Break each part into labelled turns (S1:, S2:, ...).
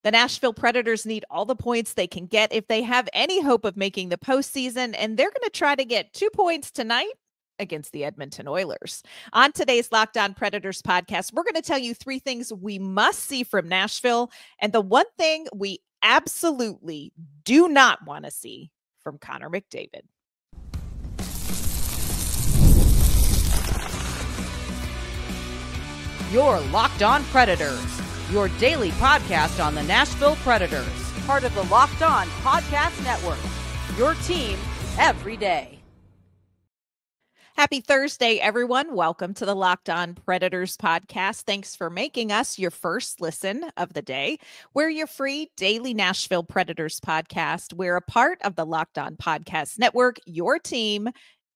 S1: The Nashville Predators need all the points they can get if they have any hope of making the postseason, and they're going to try to get 2 points tonight against the Edmonton Oilers. On today's Locked On Predators podcast, we're going to tell you 3 things we must see from Nashville and the one thing we absolutely do not want to see from Connor McDavid.
S2: You're Locked On Predators, your daily podcast on the Nashville Predators, part of the Locked On Podcast Network, your team every day.
S1: Happy Thursday, everyone. Welcome to the Locked On Predators podcast. Thanks for making us your first listen of the day. We're your free daily Nashville Predators podcast. We're a part of the Locked On Podcast Network, your team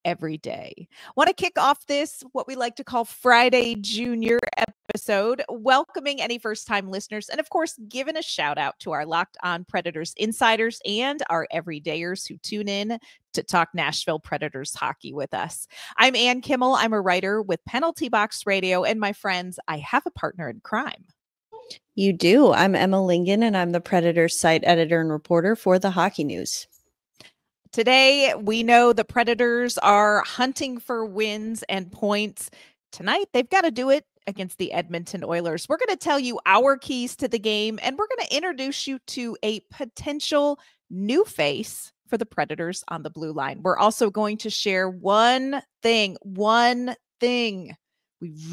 S1: every day. Want to kick off this, what we like to call Friday Junior episode, welcoming any first-time listeners, and of course, giving a shout out to our Locked On Predators insiders and our everydayers who tune in to talk Nashville Predators hockey with us. I'm Ann Kimmel. I'm a writer with Penalty Box Radio, and my friends, I have a partner in crime.
S3: You do. I'm Emma Lingen, and I'm the Predators site editor and reporter for the Hockey News.
S1: Today, we know the Predators are hunting for wins and points. Tonight, they've got to do it against the Edmonton Oilers. We're going to tell you our keys to the game, and we're going to introduce you to a potential new face for the Predators on the blue line. We're also going to share one thing we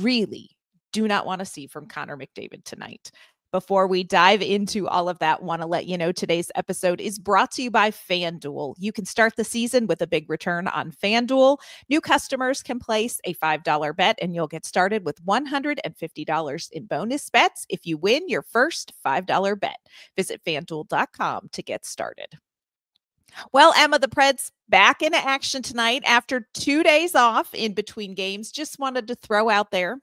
S1: really do not want to see from Connor McDavid tonight. Before we dive into all of that, want to let you know today's episode is brought to you by FanDuel. You can start the season with a big return on FanDuel. New customers can place a $5 bet and you'll get started with $150 in bonus bets if you win your first $5 bet. Visit FanDuel.com to get started. Well, Emma, the Preds back into action tonight after 2 days off in between games. Just wanted to throw out there,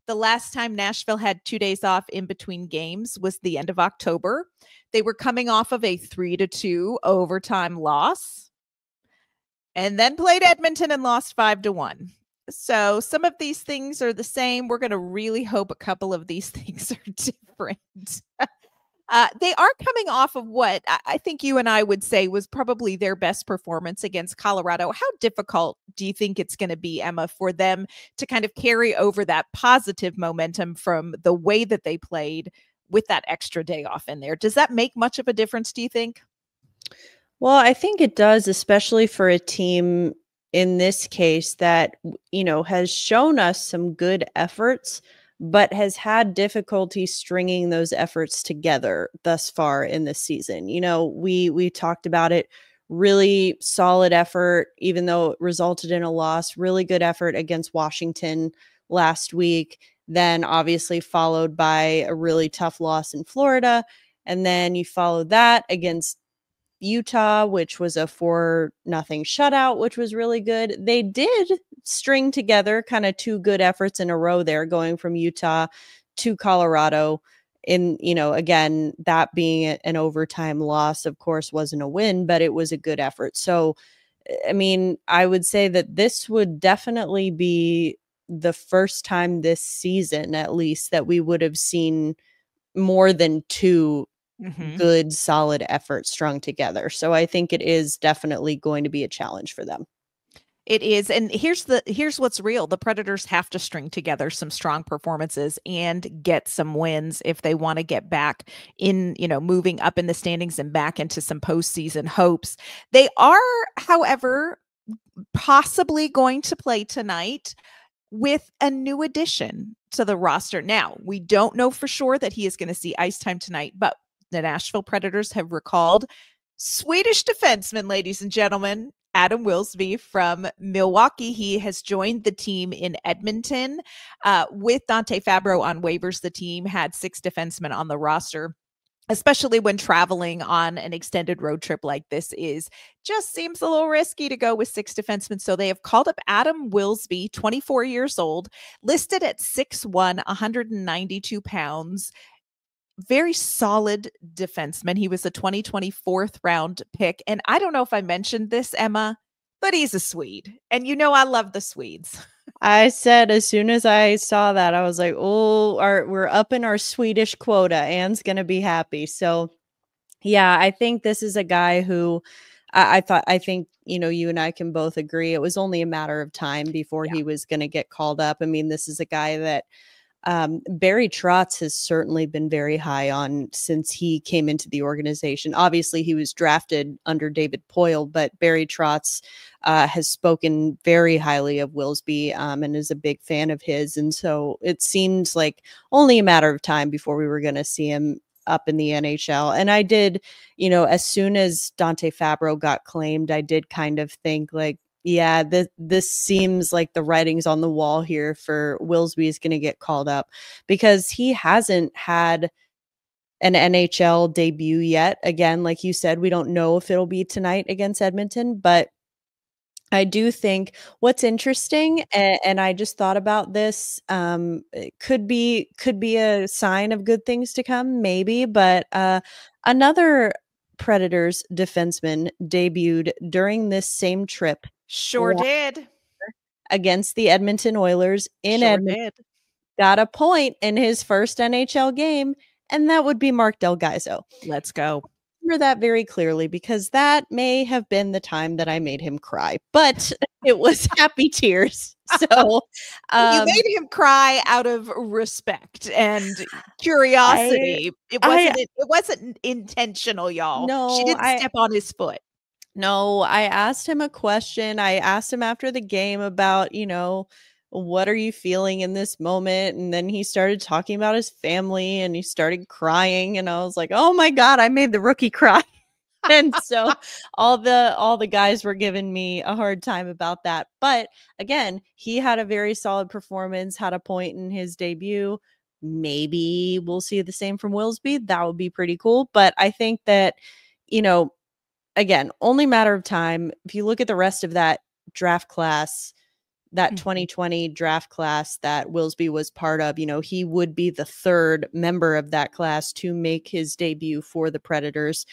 S1: the last time Nashville had 2 days off in between games was the end of October. They were coming off of a 3-2 overtime loss and then played Edmonton and lost 5-1. So some of these things are the same. We're going to really hope a couple of these things are different. They are coming off of what I think you and I would say was probably their best performance against Colorado. How difficult do you think it's going to be, Emma, for them to kind of carry over that positive momentum from the way that they played with that extra day off in there? Does that make much of a difference, do you think?
S3: Well, I think it does, especially for a team in this case that, has shown us some good efforts, but has had difficulty stringing those efforts together thus far in this season. We talked about it, really solid effort, even though it resulted in a loss, really good effort against Washington last week, then obviously followed by a really tough loss in Florida. And then you followed that against Utah, which was a 4-0 shutout, which was really good. They did string together kind of 2 good efforts in a row there, going from Utah to Colorado. Again, that being an overtime loss, of course, wasn't a win, but it was a good effort. So, I would say that this would definitely be the first time this season, at least, that we would have seen more than 2 good, solid efforts strung together. So I think it is definitely going to be a challenge for them.
S1: It is. And here's what's real. The Predators have to string together some strong performances and get some wins if they want to get back in, moving up in the standings and back into some postseason hopes. They are, however, possibly going to play tonight with a new addition to the roster. Now, we don't know for sure that he is going to see ice time tonight, but the Nashville Predators have recalled Swedish defenseman, ladies and gentlemen, Adam Wilsby from Milwaukee. He has joined the team in Edmonton with Dante Fabro on waivers. The team had 6 defensemen on the roster, especially when traveling on an extended road trip like this just seems a little risky to go with 6 defensemen. So they have called up Adam Wilsby, 24 years old, listed at 6'1", 192 pounds. Very solid defenseman. He was a 2024 round pick. And I don't know if I mentioned this, Emma, but he's a Swede. And I love the Swedes.
S3: I said as soon as I saw that, I was like, oh, we're up in our Swedish quota. Anne's going to be happy. So, yeah, I think this is a guy who I think, you and I can both agree it was only a matter of time before he was going to get called up. I mean, this is a guy that Barry Trotz has certainly been very high on since he came into the organization. Obviously, he was drafted under David Poile, but Barry Trotz has spoken very highly of Wilsby and is a big fan of his. And so it seems like only a matter of time before we were going to see him up in the NHL. And I did, as soon as Dante Fabro got claimed, I did kind of think like, yeah, this seems like the writing's on the wall here for Wilsby is going to get called up because he hasn't had an NHL debut yet. Again, like you said, we don't know if it'll be tonight against Edmonton, but I do think what's interesting, and I just thought about this, it could be a sign of good things to come, maybe, but another Predators defenseman debuted during this same trip.
S1: Sure did.
S3: Against the Edmonton Oilers in Edmonton. Got a point in his first NHL game, and that would be Mark Del Gaizo.
S1: Let's go.
S3: Remember that very clearly because that may have been the time that I made him cry, but it was happy tears. So
S1: you made him cry out of respect and curiosity. It wasn't intentional, y'all.
S3: No,
S1: she didn't step on his foot.
S3: No, I asked him a question. I asked him after the game about, what are you feeling in this moment? And then he started talking about his family and he started crying. And I was like, oh my God, I made the rookie cry. And so all the guys were giving me a hard time about that. But again, he had a very solid performance, had a point in his debut. Maybe we'll see the same from Wilsby. That would be pretty cool. But I think that, again, only matter of time. If you look at the rest of that draft class, that 2020 draft class that Wilsby was part of, he would be the third member of that class to make his debut for the Predators.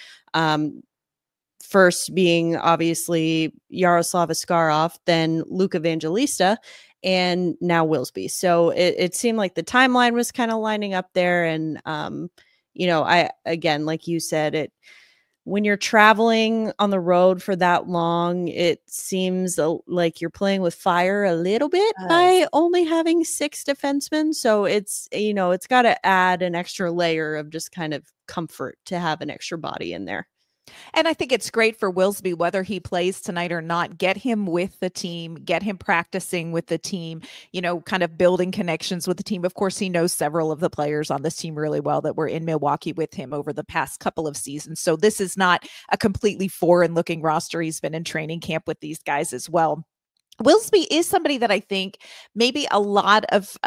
S3: First being obviously Yaroslav Askarov, then Luke Evangelista, and now Wilsby. So it seemed like the timeline was kind of lining up there. And, again, like you said, when you're traveling on the road for that long, it seems like you're playing with fire a little bit by only having 6 defensemen. So it's got to add an extra layer of just kind of comfort to have an extra body in there.
S1: And I think it's great for Wilsby, whether he plays tonight or not, get him with the team, get him practicing with the team, kind of building connections with the team. Of course, he knows several of the players on this team really well that were in Milwaukee with him over the past couple of seasons. So this is not a completely foreign looking roster. He's been in training camp with these guys as well. Wilsby is somebody that I think maybe a lot of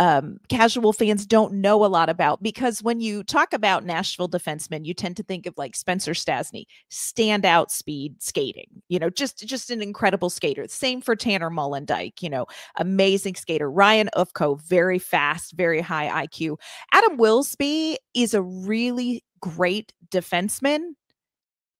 S1: casual fans don't know a lot about, because when you talk about Nashville defensemen, you tend to think of like Spencer Stastny, standout speed skating, just an incredible skater. Same for Tanner Mollendijk, amazing skater. Ryan Ufko, very fast, very high IQ. Adam Wilsby is a really great defenseman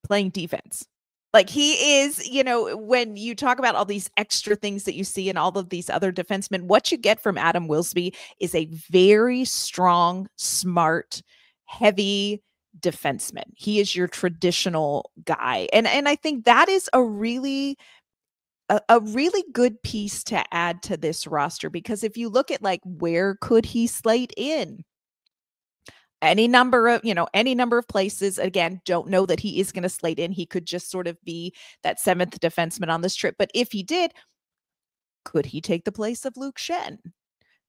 S1: playing defense. Like he is, when you talk about all these extra things that you see in all of these other defensemen, what you get from Adam Wilsby is a very strong, smart, heavy defenseman. He is your traditional guy. And I think that is a really good piece to add to this roster, because if you look at like, where could he slate in? Any number of places. Again, don't know that he is going to slate in. He could just sort of be that 7th defenseman on this trip. But if he did, could he take the place of Luke Schenn?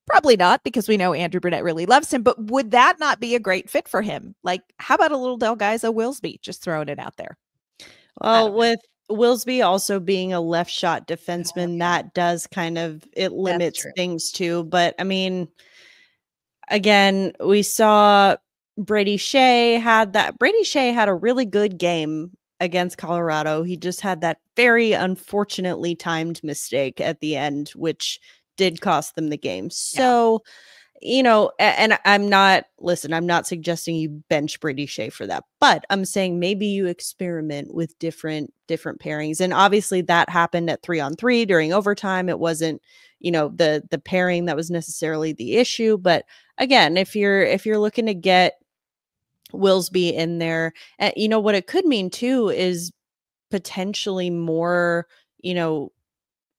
S1: Probably not, because we know Andrew Brunette really loves him. But would that not be a great fit for him? Like, how about a little Del Gaizo Wilsby? Just throwing it out there.
S3: Well, with Wilsby also being a left shot defenseman, that does kind of, it limits things too. But I mean, again, we saw Brady Shea had a really good game against Colorado. He just had that very unfortunately timed mistake at the end, which did cost them the game. So and I'm not suggesting you bench Brady Shea for that, but I'm saying maybe you experiment with different pairings. And obviously that happened at 3-on-3 during overtime. It wasn't, the pairing that was necessarily the issue. But again, if you're looking to get Wilsby in there, what it could mean too is potentially more,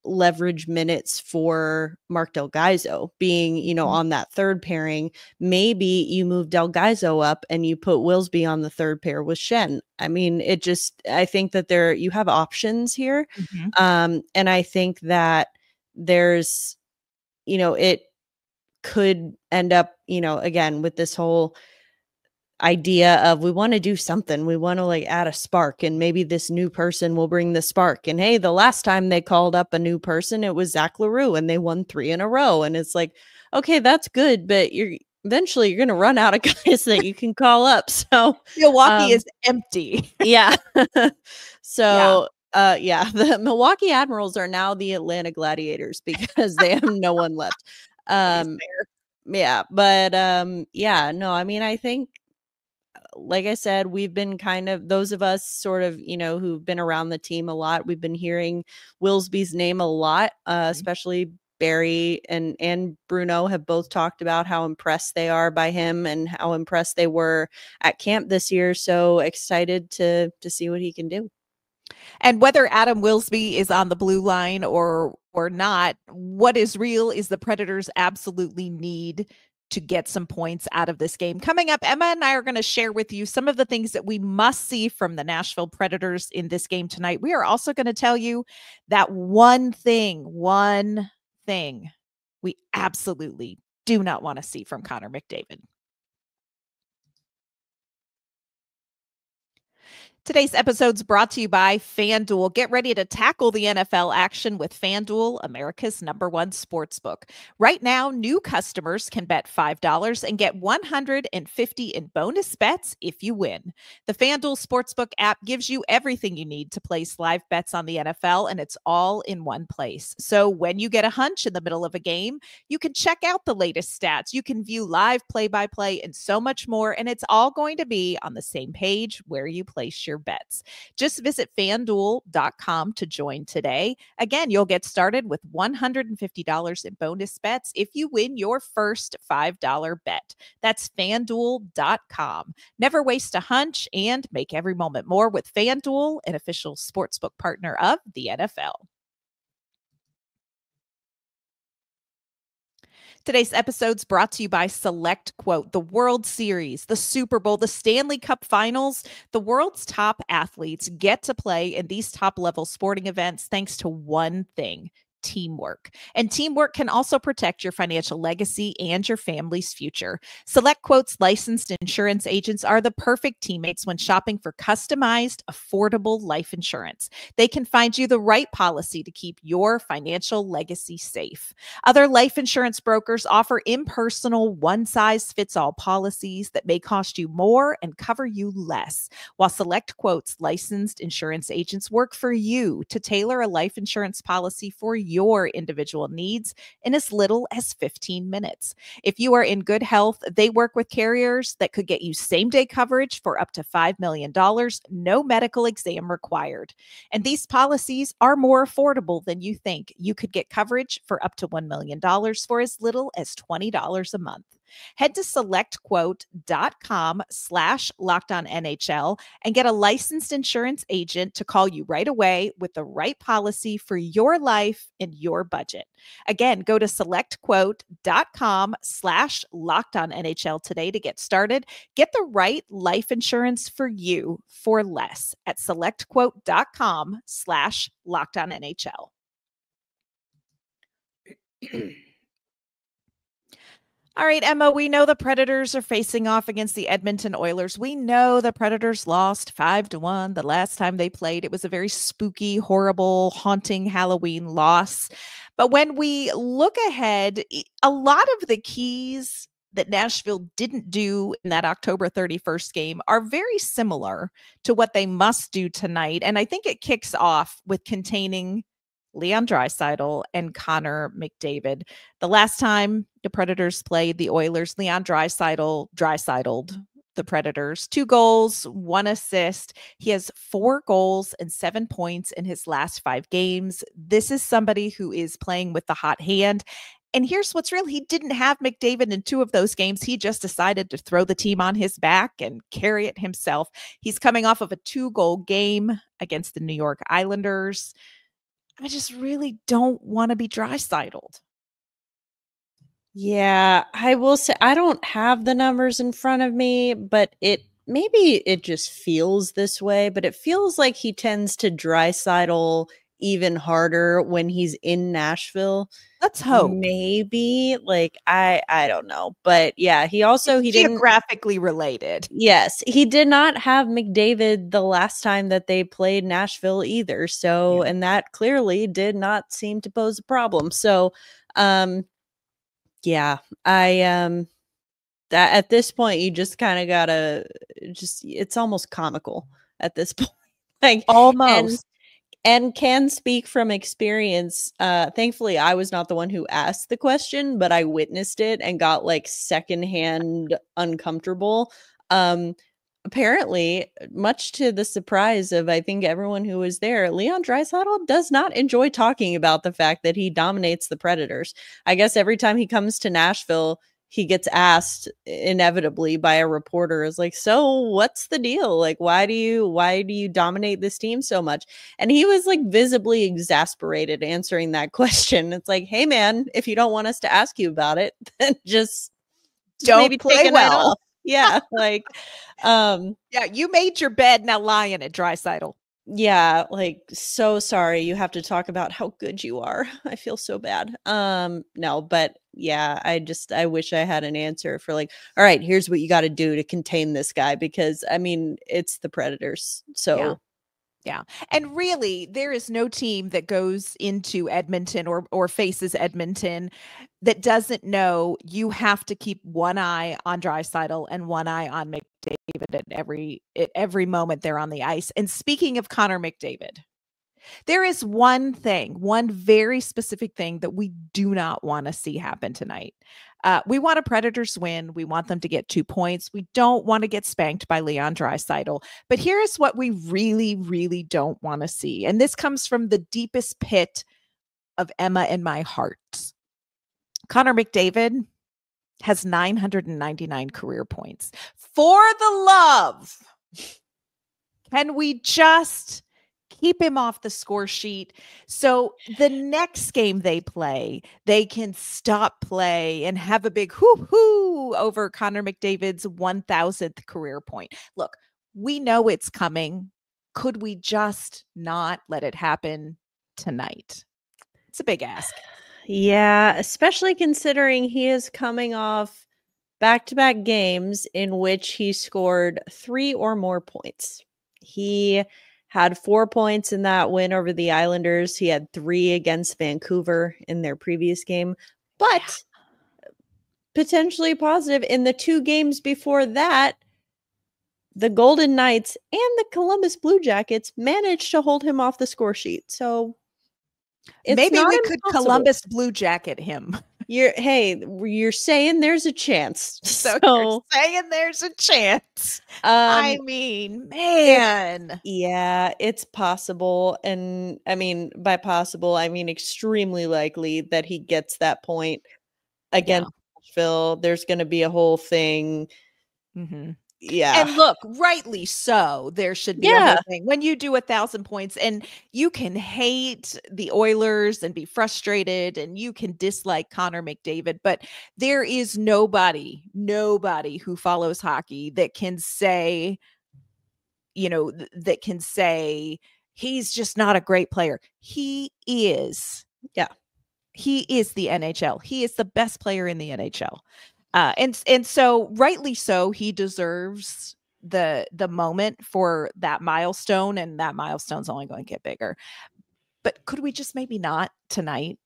S3: leverage minutes for Mark Del Gaizo being, on that third pairing. Maybe you move Del Gaizo up and you put Wilsby on the third pair with Shen. I mean, I think that you have options here.
S1: Mm-hmm.
S3: And I think that there's, it could end up, again, with this whole idea of we want to do something, we want to like add a spark, and maybe this new person will bring the spark. And hey, the last time they called up a new person, it was Zach LaRue and they won 3 in a row. And it's like, okay, that's good, but eventually you're going to run out of guys that you can call up. So
S1: Milwaukee is empty.
S3: Yeah. So the Milwaukee Admirals are now the Atlanta Gladiators because they have no one left. Yeah, but no, I mean, I think, like I said, we've been kind of, those of us sort of, who've been around the team a lot, we've been hearing Wilsby's name a lot, especially Barry and Bruno have both talked about how impressed they are by him and how impressed they were at camp this year. So excited to see what he can do.
S1: And whether Adam Wilsby is on the blue line or not, what is real is the Predators absolutely need to get some points out of this game. Coming up, Emma and I are going to share with you some of the things that we must see from the Nashville Predators in this game tonight. We are also going to tell you that one thing we absolutely do not want to see from Connor McDavid. Today's episode is brought to you by FanDuel. Get ready to tackle the NFL action with FanDuel, America's #1 sportsbook. Right now, new customers can bet $5 and get $150 in bonus bets if you win. The FanDuel Sportsbook app gives you everything you need to place live bets on the NFL, and it's all in one place. So when you get a hunch in the middle of a game, you can check out the latest stats. You can view live play-by-play and so much more, and it's all going to be on the same page where you place your bets. Just visit FanDuel.com to join today. Again, you'll get started with $150 in bonus bets if you win your first $5 bet. That's FanDuel.com. Never waste a hunch and make every moment more with FanDuel, an official sportsbook partner of the NFL. Today's episode is brought to you by Select Quote, the World Series, the Super Bowl, the Stanley Cup Finals. The world's top athletes get to play in these top-level sporting events thanks to one thing: teamwork. And teamwork can also protect your financial legacy and your family's future. Select Quote's licensed insurance agents are the perfect teammates when shopping for customized, affordable life insurance. They can find you the right policy to keep your financial legacy safe. Other life insurance brokers offer impersonal, one-size-fits-all policies that may cost you more and cover you less, while Select Quote's licensed insurance agents work for you to tailor a life insurance policy for your individual needs in as little as 15 minutes. If you are in good health, they work with carriers that could get you same-day coverage for up to $5 million, no medical exam required. And these policies are more affordable than you think. You could get coverage for up to $1 million for as little as $20 a month. Head to selectquote.com/LockedOnNHL and get a licensed insurance agent to call you right away with the right policy for your life and your budget. Again, go to selectquote.com/LockedOnNHL today to get started. Get the right life insurance for you for less at selectquote.com/LockedOnNHL. All right, Emma, we know the Predators are facing off against the Edmonton Oilers. We know the Predators lost 5-1 the last time they played. It was a very spooky, horrible, haunting Halloween loss. But when we look ahead, a lot of the keys that Nashville didn't do in that October 31st game are very similar to what they must do tonight. And I think it kicks off with containing Leon Draisaitl and Connor McDavid. The last time the Predators played the Oilers, Leon Draisaitled the Predators. 2 goals, 1 assist. He has 4 goals and 7 points in his last 5 games. This is somebody who is playing with the hot hand. And here's what's real. He didn't have McDavid in 2 of those games. He just decided to throw the team on his back and carry it himself. He's coming off of a 2-goal game against the New York Islanders. I just really don't want to be Draisaitled.
S3: Yeah, I will say I don't have the numbers in front of me, but maybe it just feels this way, but it feels like he tends to Draisaitl even harder when he's in Nashville.
S1: Let's hope.
S3: Maybe, like, I don't know. But yeah, he didn't
S1: geographically related.
S3: Yes, he did not have McDavid the last time that they played Nashville either. So, and that clearly did not seem to pose a problem. So, yeah, that at this point you just kind of gotta it's almost comical at this point. Like
S1: almost.
S3: And can speak from experience. Thankfully, I was not the one who asked the question, but I witnessed it and got like secondhand uncomfortable. Apparently, much to the surprise of, I think, everyone who was there, Leon Draisaitl does not enjoy talking about the fact that he dominates the Predators. I guess every time he comes to Nashville, he gets asked inevitably by a reporter, is like, so what's the deal? Like, why do you dominate this team so much? And he was like visibly exasperated answering that question. It's like, hey man, if you don't want us to ask you about it, then just
S1: don't
S3: maybe
S1: play well.
S3: Yeah, like,
S1: yeah, you made your bed, now lie in it, Draisaitl.
S3: Yeah, like, so sorry you have to talk about how good you are. I feel so bad. No, but yeah, I wish I had an answer for like, all right, here's what you got to do to contain this guy, because I mean, it's the Predators. So
S1: yeah. And really, there is no team that goes into Edmonton or faces Edmonton that doesn't know you have to keep one eye on Draisaitl and one eye on McDavid at every moment they're on the ice. And speaking of Connor McDavid, there is one very specific thing that we do not want to see happen tonight. We want a Predators win. We want them to get 2 points. We don't want to get spanked by Leon Draisaitl. But here's what we really, really don't want to see. And this comes from the deepest pit of Emma in my heart. Connor McDavid has 999 career points. For the love, can we just keep him off the score sheet so the next game they play, they can stop play and have a big hoo-hoo over Connor McDavid's 1,000th career point? Look, we know it's coming. Could we just not let it happen tonight? It's a big ask.
S3: Yeah, especially considering he is coming off back-to-back games in which he scored 3 or more points. He had 4 points in that win over the Islanders. He had 3 against Vancouver in their previous game, but potentially positive in the 2 games before that, the Golden Knights and the Columbus Blue Jackets managed to hold him off the score sheet. So
S1: maybe we could Columbus Blue Jacket him.
S3: You're saying there's a chance.
S1: So you're saying there's a chance. I mean, man.
S3: Yeah, it's possible. And I mean, by possible, I mean extremely likely that he gets that point against Nashville. There's going to be a whole thing.
S1: Mm-hmm.
S3: Yeah.
S1: And look, rightly so. There should be a whole thing. When you do 1,000 points, and you can hate the Oilers and be frustrated, and you can dislike Connor McDavid, but there is nobody who follows hockey that can say, that can say he's just not a great player. He is.
S3: Yeah.
S1: He is the NHL. He is the best player in the NHL. And so rightly so, he deserves the moment for that milestone, and that milestone's only going to get bigger. But could we just maybe not tonight?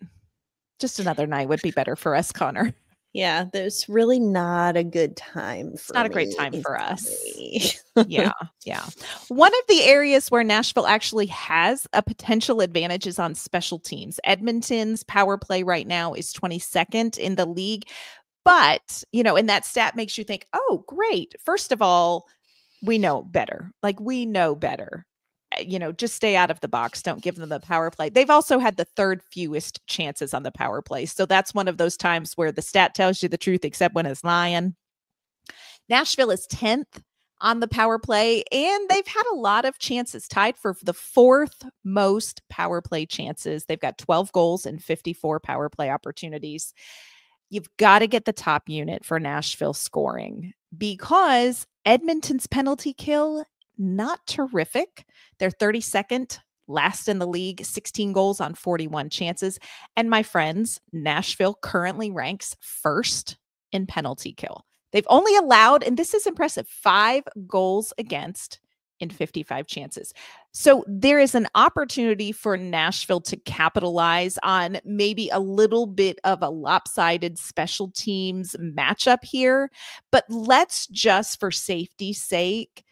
S1: Just another night would be better for us, Connor.
S3: Yeah, there's really not a good time for
S1: It's not a great
S3: me.
S1: time for us.
S3: Sorry.
S1: Yeah. One of the areas where Nashville actually has a potential advantage is on special teams. Edmonton's power play right now is 22nd in the league. But, and that stat makes you think, oh, great. First of all, we know better. Like, we know better. Just stay out of the box. Don't give them the power play. They've also had the third fewest chances on the power play. So that's one of those times where the stat tells you the truth, except when it's lying. Nashville is 10th on the power play, and they've had a lot of chances, tied for the fourth most power play chances. They've got 12 goals and 54 power play opportunities. You've got to get the top unit for Nashville scoring, because Edmonton's penalty kill, not terrific. They're 32nd, last in the league, 16 goals on 41 chances. And my friends, Nashville currently ranks first in penalty kill. They've only allowed, and this is impressive, 5 goals against in 55 chances. So there is an opportunity for Nashville to capitalize on maybe a little bit of a lopsided special teams matchup here. But let's just, for safety's sake,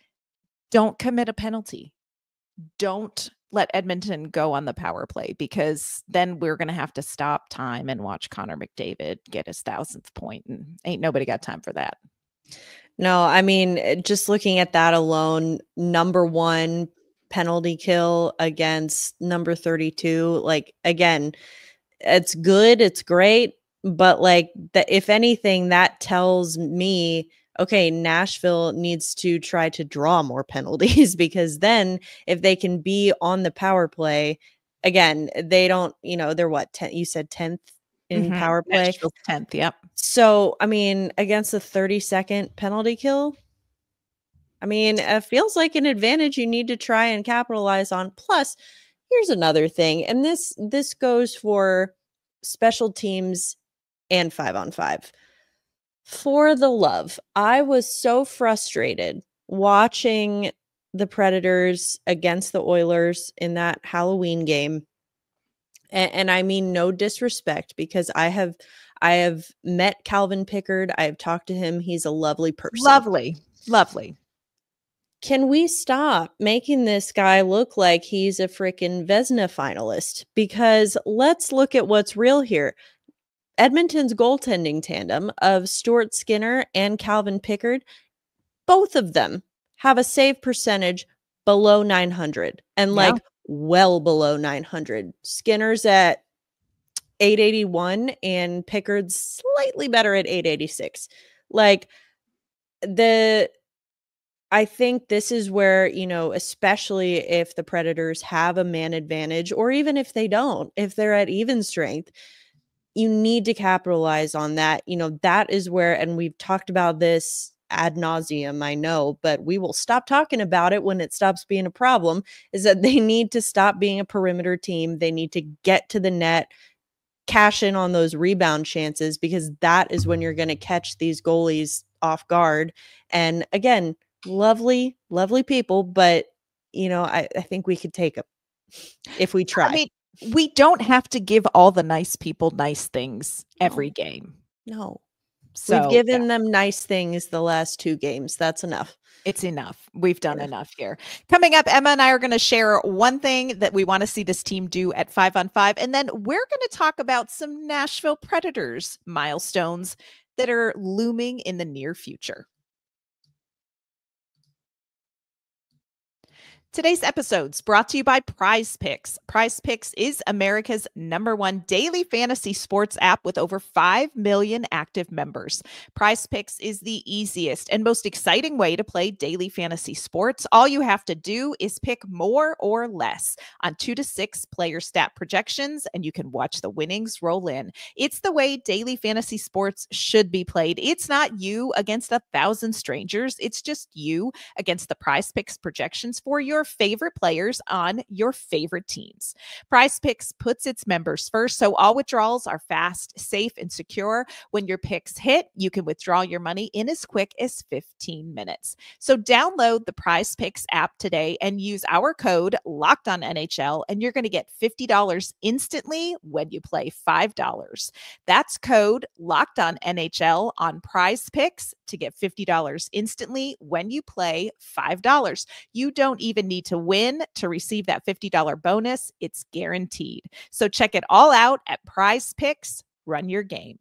S1: don't commit a penalty. Don't let Edmonton go on the power play, because then we're going to have to stop time and watch Connor McDavid get his 1,000th point, and ain't nobody got time for that.
S3: No, I mean, just looking at that alone, number 1 penalty kill against number 32, like, again, it's good, it's great, but like, if anything, that tells me, okay, Nashville needs to try to draw more penalties, because then if they can be on the power play, again, they don't, they're what, 10, you said 10th in power play?
S1: Nashville's 10th, yep.
S3: So, I mean, against the 32nd penalty kill, I mean, it feels like an advantage you need to try and capitalize on. Plus, here's another thing, and this goes for special teams and 5-on-5. For the love, I was so frustrated watching the Predators against the Oilers in that Halloween game. And I mean, no disrespect, because I have met Calvin Pickard. I have talked to him. He's a lovely person.
S1: Lovely.
S3: Can we stop making this guy look like he's a freaking Vezina finalist? Because let's look at what's real here. Edmonton's goaltending tandem of Stuart Skinner and Calvin Pickard, both of them have a save percentage below 900, and like well below 900. Skinner's at 881 and Pickard's slightly better at 886. Like, I think this is where, especially if the Predators have a man advantage, or even if they don't, if they're at even strength, you need to capitalize on that. That is where, and we've talked about this ad nauseum, I know, but we will stop talking about it when it stops being a problem, is that they need to stop being a perimeter team. They need to get to the net, cash in on those rebound chances, because that is when you're going to catch these goalies off guard. And again, lovely people, but I think we could take them if we try.
S1: I mean, we don't have to give all the nice people nice things every game.
S3: No.
S1: So
S3: we've given them nice things the last 2 games. That's enough.
S1: It's enough. We've done enough here. Coming up, Emma and I are going to share one thing that we want to see this team do at 5-on-5. And then we're going to talk about some Nashville Predators milestones that are looming in the near future. Today's episode's brought to you by Prize Picks. Prize Picks is America's #1 daily fantasy sports app with over 5 million active members. Prize Picks is the easiest and most exciting way to play daily fantasy sports. All you have to do is pick more or less on 2 to 6 player stat projections, and you can watch the winnings roll in. It's the way daily fantasy sports should be played. It's not you against 1,000 strangers. It's just you against the Prize Picks projections for your your favorite players on your favorite teams. Prize Picks puts its members first, so all withdrawals are fast, safe, and secure. When your picks hit, you can withdraw your money in as quick as 15 minutes. So download the Prize Picks app today and use our code LOCKEDONNHL, and you're going to get $50 instantly when you play $5. That's code LOCKEDONNHL on Prize Picks to get $50 instantly when you play $5. You don't even need to win to receive that $50 bonus. It's guaranteed. So check it all out at Prize Picks. Run your game.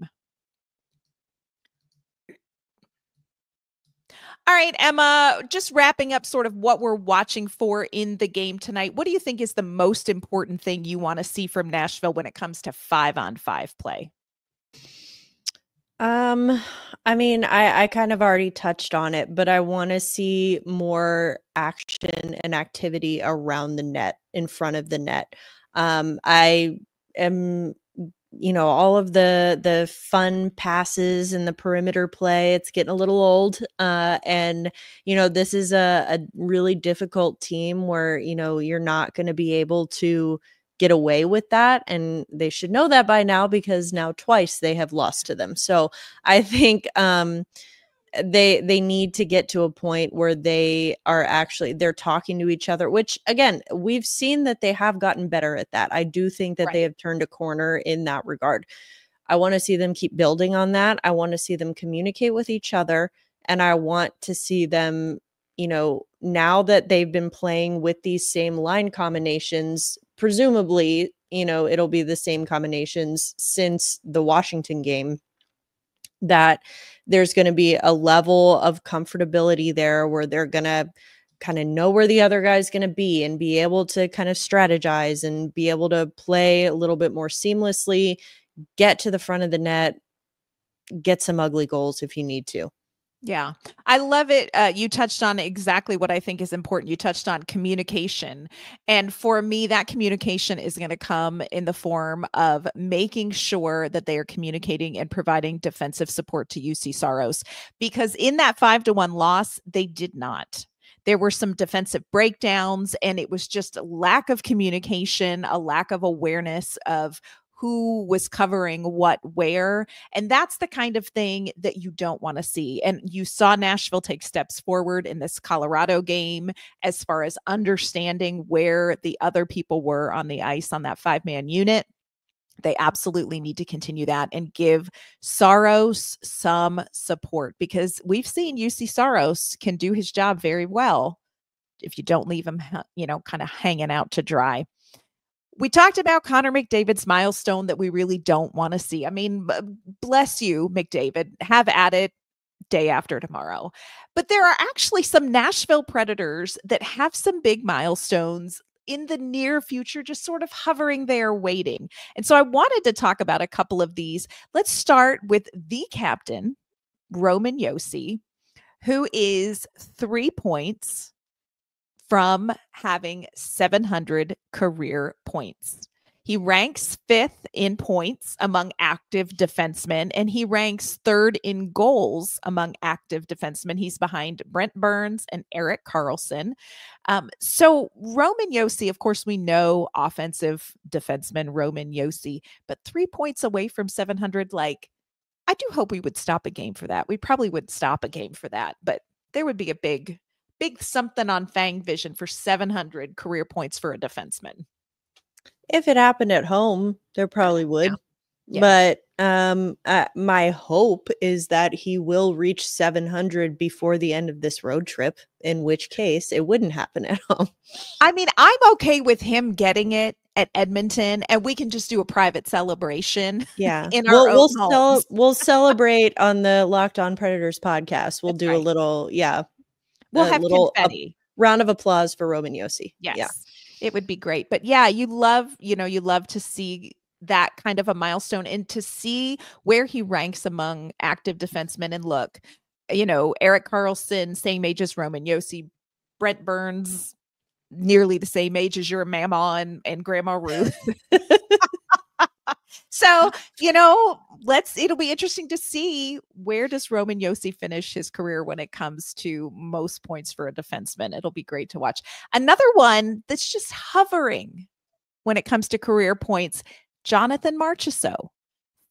S1: All right, Emma, just wrapping up sort of what we're watching for in the game tonight. What do you think is the most important thing you want to see from Nashville when it comes to 5-on-5 play?
S3: I mean, I kind of already touched on it, but I want to see more action and activity around the net, in front of the net. I am, all of the fun passes and the perimeter play, it's getting a little old. And this is a really difficult team where, you're not going to be able to get away with that, and they should know that by now, because now twice they have lost to them. So I think they need to get to a point where they're talking to each other, which again, we've seen that they have gotten better at that. I do think that they have turned a corner in that regard. I want to see them keep building on that. I want to see them communicate with each other, and I want to see them, now that they've been playing with these same line combinations, presumably, it'll be the same combinations since the Washington game, that there's going to be a level of comfortability there where they're going to kind of know where the other guy's going to be and be able to kind of strategize and be able to play a little bit more seamlessly, get to the front of the net, get some ugly goals if you need to.
S1: Yeah, I love it. You touched on exactly what I think is important. You touched on communication. And for me, that communication is going to come in the form of making sure that they are communicating and providing defensive support to UC Saros. Because in that 5-1 loss, they did not. There were some defensive breakdowns, and it was just a lack of communication, a lack of awareness of who was covering what where. And that's the kind of thing that you don't want to see. And you saw Nashville take steps forward in this Colorado game as far as understanding where the other people were on the ice on that 5-man unit. They absolutely need to continue that and give Saros some support, because we've seen UC Saros can do his job very well if you don't leave him, kind of hanging out to dry. We talked about Connor McDavid's milestone that we really don't want to see. I mean, bless you, McDavid. Have at it day after tomorrow. But there are actually some Nashville Predators that have some big milestones in the near future, just sort of hovering there waiting. And so I wanted to talk about a couple of these. Let's start with the captain, Roman Josi, who is 3 points from having 700 career points. He ranks 5th in points among active defensemen, and he ranks 3rd in goals among active defensemen. He's behind Brent Burns and Erik Karlsson. So Roman Josi, of course, we know offensive defenseman Roman Josi, but 3 points away from 700, I do hope we would stop a game for that. We probably would stop a game for that, but there would be a big something on Fang Vision for 700 career points for a defenseman.
S3: If it happened at home, there probably would. Yeah. But my hope is that he will reach 700 before the end of this road trip, in which case it wouldn't happen at home.
S1: I mean, I'm okay with him getting it at Edmonton, and we can just do a private celebration.
S3: Yeah.
S1: In our own homes.
S3: We'll celebrate on the Locked On Predators podcast. We'll do a little,
S1: we'll have confetti.
S3: Round of applause for Roman Josi.
S1: Yes. Yeah. It would be great. But yeah, you love to see that kind of a milestone and to see where he ranks among active defensemen. And look, Erik Karlsson, same age as Roman Josi, Brent Burns, nearly the same age as your mama and Grandma Ruth. So, it'll be interesting to see, where does Roman Josi finish his career when it comes to most points for a defenseman. It'll be great to watch. Another one that's just hovering when it comes to career points, Jonathan Marchessault,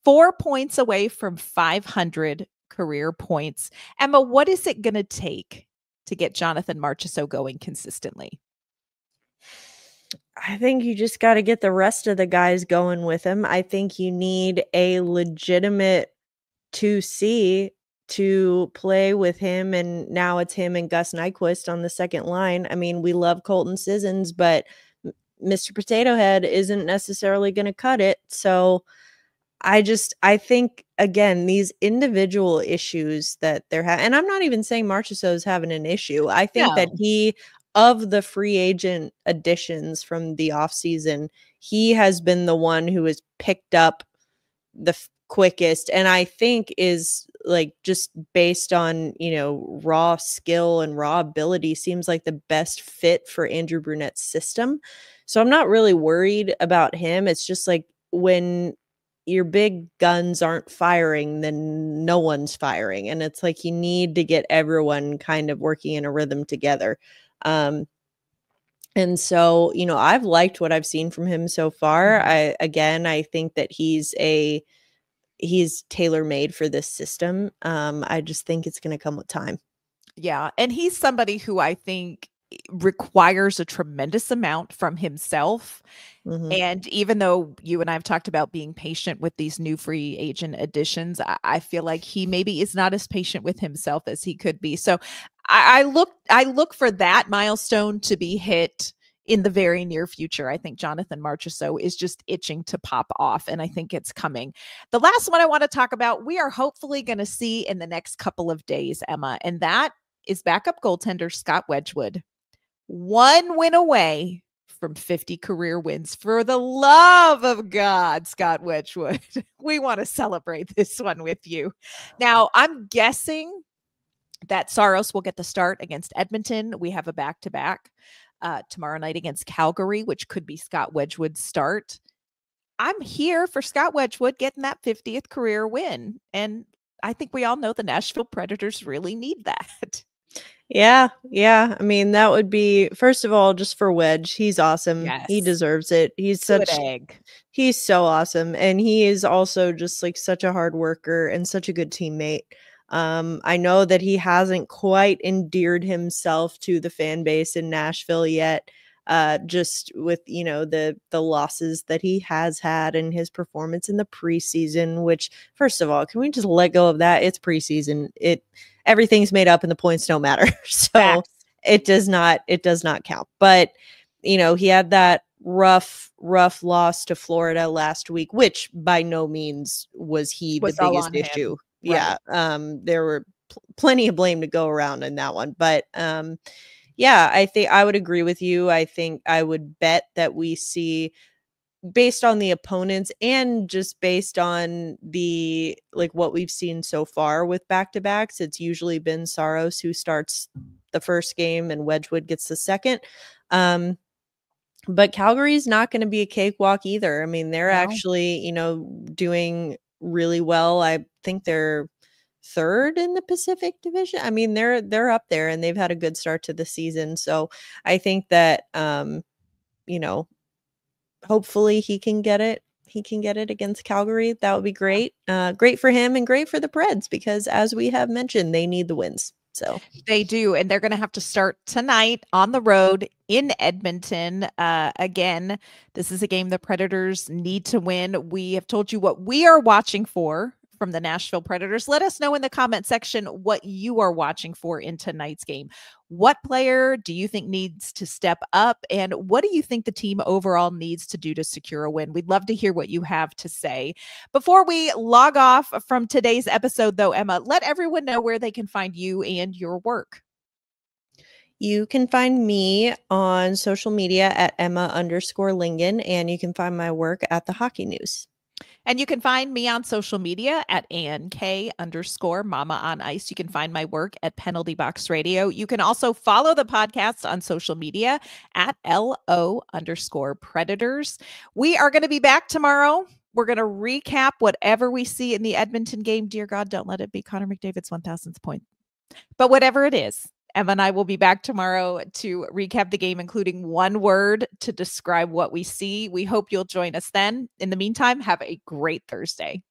S1: 4 points away from 500 career points. Emma, what is it going to take to get Jonathan Marchessault going consistently?
S3: I think you just got to get the rest of the guys going with him. I think you need a legitimate 2C to play with him, and now it's him and Gus Nyquist on the second line. I mean, we love Colton Sissons, but Mr. Potato Head isn't necessarily going to cut it. So I think, again, these individual issues that they're having, and I'm not even saying Marchessault's having an issue. I think that of the free agent additions from the offseason, he has been the one who has picked up the quickest, and I think is, like, just based on, raw skill and raw ability, seems like the best fit for Andrew Brunette's system. So I'm not really worried about him. It's just like, when your big guns aren't firing, then no one's firing. And it's like, you need to get everyone kind of working in a rhythm together. And so, I've liked what I've seen from him so far. I think that he's tailor-made for this system. I just think it's going to come with time.
S1: Yeah. And he's somebody who I think requires a tremendous amount from himself. And even though you and I have talked about being patient with these new free agent additions, I feel like he maybe is not as patient with himself as he could be. So I look for that milestone to be hit in the very near future. I think Jonathan Marchessault is just itching to pop off, and I think it's coming. The last one I want to talk about, we are hopefully going to see in the next couple of days, Emma, and that is backup goaltender Scott Wedgwood. 1 win away from 50 career wins. For the love of God, Scott Wedgwood, we want to celebrate this one with you. Now, I'm guessing that Saros will get the start against Edmonton. We have a back-to-back tomorrow night against Calgary, which could be Scott Wedgwood's start. I'm here for Scott Wedgwood getting that 50th career win. And I think we all know the Nashville Predators really need that.
S3: Yeah. I mean, that would be, first of all, just for Wedge, he's awesome.
S1: Yes.
S3: He deserves it. He's he's so awesome. And he is also just like such a hard worker and such a good teammate. I know that he hasn't quite endeared himself to the fan base in Nashville yet, just with, the losses that he has had and his performance in the preseason, which, first of all, can we just let go of that? It's preseason. Everything's made up and the points don't matter. So
S1: Facts.
S3: it does not count. But, he had that rough loss to Florida last week, which by no means was the biggest issue.
S1: Right.
S3: Yeah. There were plenty of blame to go around in that one. But yeah, I think I would agree with you. I think I would bet that we see, based on the opponents and just based on the, like, what we've seen so far with back-to-backs, it's usually been Saros who starts the first game and Wedgwood gets the second. But Calgary's not going to be a cakewalk either. I mean, they're actually, doing really well. I think they're third in the Pacific Division. I mean, they're up there and they've had a good start to the season. So I think that, hopefully he can get it. He can get it against Calgary. That would be great. Great for him and great for the Preds, because as we have mentioned, they need the wins. So
S1: they do. And they're going to have to start tonight on the road in Edmonton. Again, this is a game the Predators need to win. We have told you what we are watching for from the Nashville Predators. Let us know in the comment section what you are watching for in tonight's game. What player do you think needs to step up? And what do you think the team overall needs to do to secure a win? We'd love to hear what you have to say. Before we log off from today's episode, though, Emma, let everyone know where they can find you and your work.
S3: You can find me on social media at Emma_Lingen, and you can find my work at the Hockey News.
S1: And you can find me on social media at ANK_Mama on Ice. You can find my work at Penalty Box Radio. You can also follow the podcast on social media at LO_Predators. We are going to be back tomorrow We're going to recap whatever we see in the Edmonton game. Dear God, don't let it be Connor McDavid's 1,000th point. But whatever it is, Emma and I will be back tomorrow to recap the game, including one word to describe what we see. We hope you'll join us then. In the meantime, have a great Thursday.